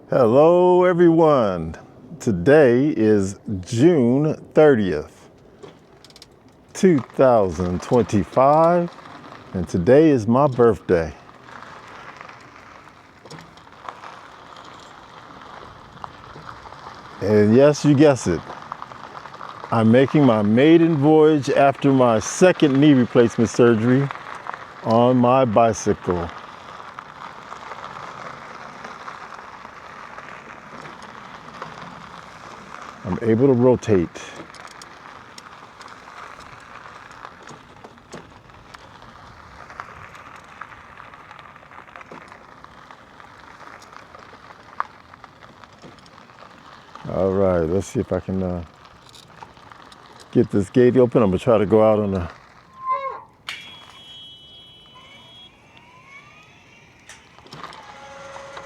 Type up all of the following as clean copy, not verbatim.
Hello everyone. Today is June 30th, 2025, and today is my birthday. And yes, you guessed it. I'm making my maiden voyage after my second knee replacement surgery on my bicycle. I'm able to rotate. All right, let's see if I can get this gate open. I'm gonna try to go out on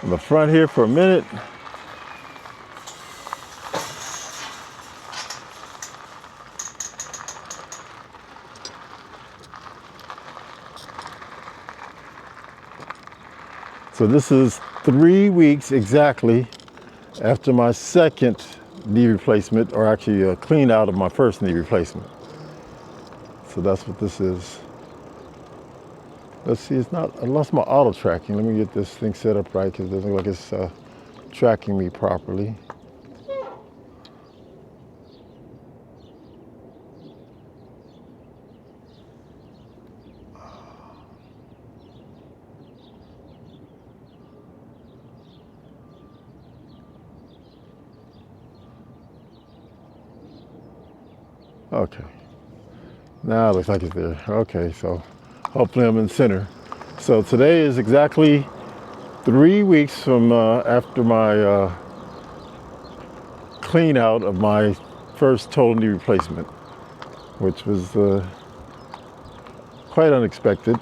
the front here for a minute. So this is 3 weeks exactly after my second knee replacement, or actually a clean out of my first knee replacement. So that's what this is. Let's see, it's not, I lost my auto tracking. Let me get this thing set up right because it doesn't look like it's tracking me properly. Okay, now it looks like it's there. Okay, so hopefully I'm in center. So today is exactly 3 weeks from after my clean out of my first total knee replacement, which was quite unexpected.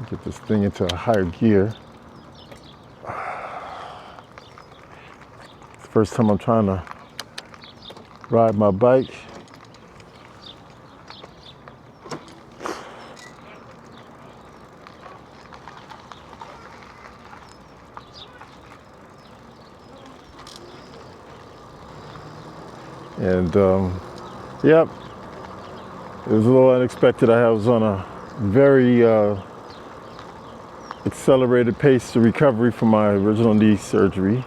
Get this thing into a higher gear. It's the first time I'm trying to ride my bike. And yep, it was a little unexpected. I was on a very accelerated pace to recovery from my original knee surgery.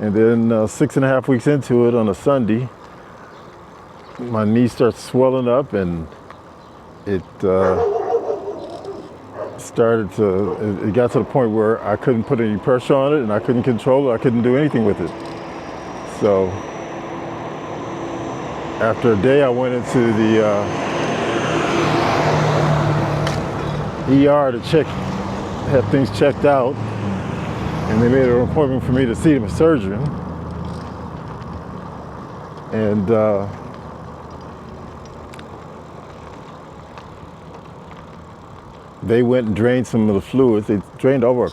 And then 6.5 weeks into it on a Sunday, my knee starts swelling up, and it it got to the point where I couldn't put any pressure on it, and I couldn't control it. I couldn't do anything with it. So after a day, I went into the ER to have things checked out, and they made an appointment for me to see the surgeon. And they went and drained some of the fluids. They drained over a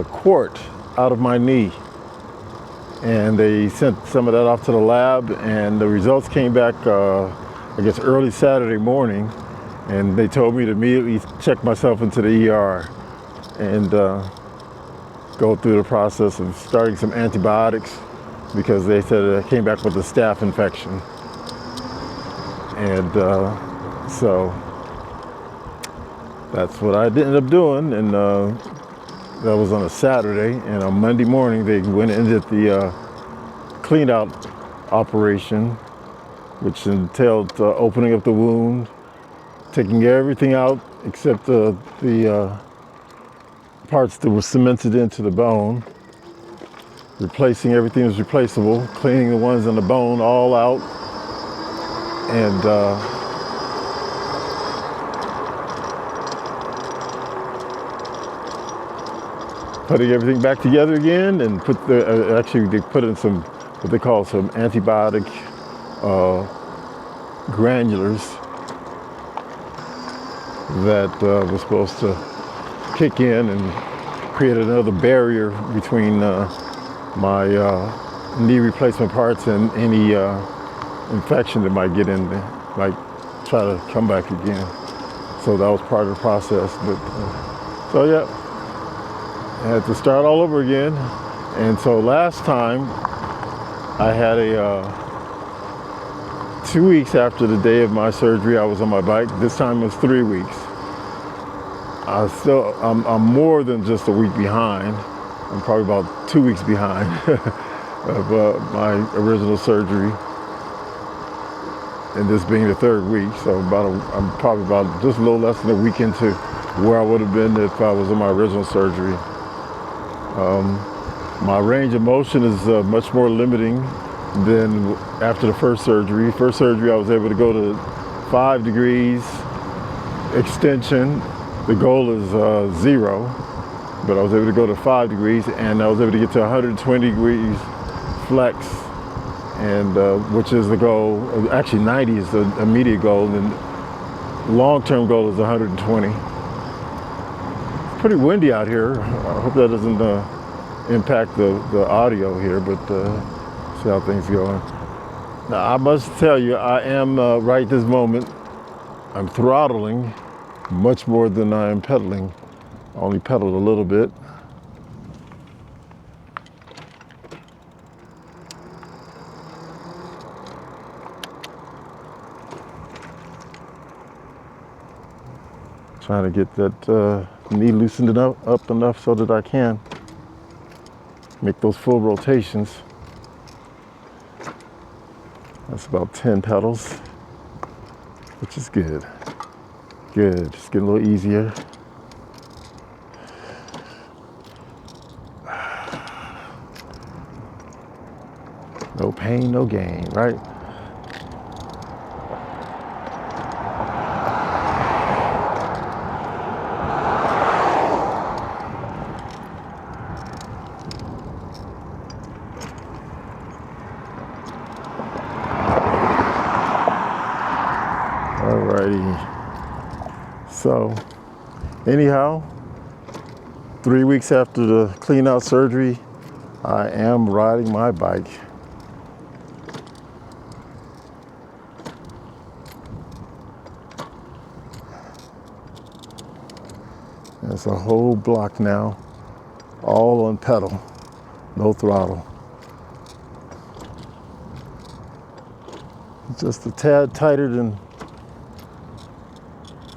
quart out of my knee. And they sent some of that off to the lab, and the results came back, I guess, early Saturday morning. And they told me to immediately check myself into the ER and go through the process of starting some antibiotics, because they said I came back with a staph infection. And so that's what I ended up doing, and that was on a Saturday. And on Monday morning, they went and did the clean out operation, which entailed opening up the wound, taking everything out except the parts that were cemented into the bone, replacing everything that was replaceable, cleaning the ones on the bone all out, and putting everything back together again, and actually they put in some, what they call some antibiotic granulars that was supposed to kick in and create another barrier between my knee replacement parts and any infection that might get in there, might try to come back again. So that was part of the process. But so yeah, I had to start all over again. And so last time I had a 2 weeks after the day of my surgery, I was on my bike. This time it was 3 weeks. I'm more than just a week behind. I'm probably about 2 weeks behind of my original surgery, and this being the third week. So I'm probably about just a little less than a week into where I would have been if I was in my original surgery. My range of motion is much more limiting than after the first surgery. First surgery, I was able to go to 5 degrees extension. The goal is 0, but I was able to go to 5 degrees, and I was able to get to 120 degrees flex, and which is the goal. Actually, 90 is the immediate goal, and long-term goal is 120. It's pretty windy out here. I hope that doesn't impact the audio here, but see how things going. Now, I must tell you, I am right this moment, I'm throttling much more than I am pedaling. I only pedaled a little bit. Trying to get that knee loosened up enough so that I can make those full rotations. That's about 10 pedals, which is good. Good, just getting a little easier. No pain, no gain, right? Alrighty. So, anyhow, 3 weeks after the clean out surgery, I am riding my bike. It's a whole block now, all on pedal, no throttle. Just a tad tighter than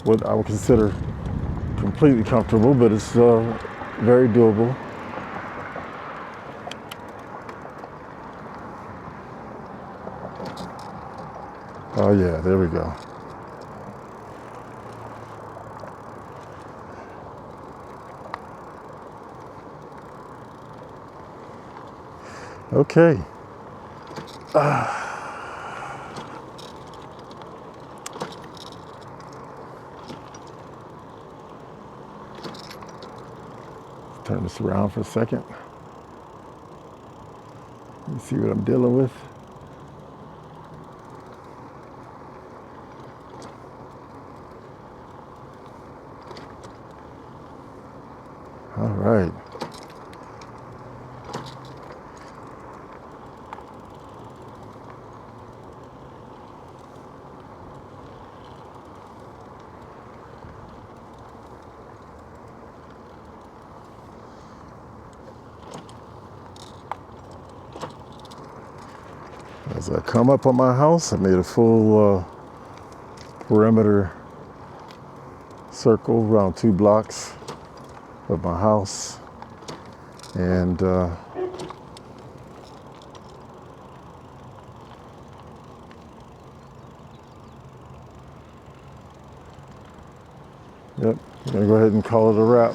what I would consider completely comfortable, but it's very doable. Oh yeah, there we go. Okay. Turn this around for a second. Let me see what I'm dealing with. All right. As I come up on my house, I made a full perimeter circle around 2 blocks of my house, and yep, I'm gonna go ahead and call it a wrap.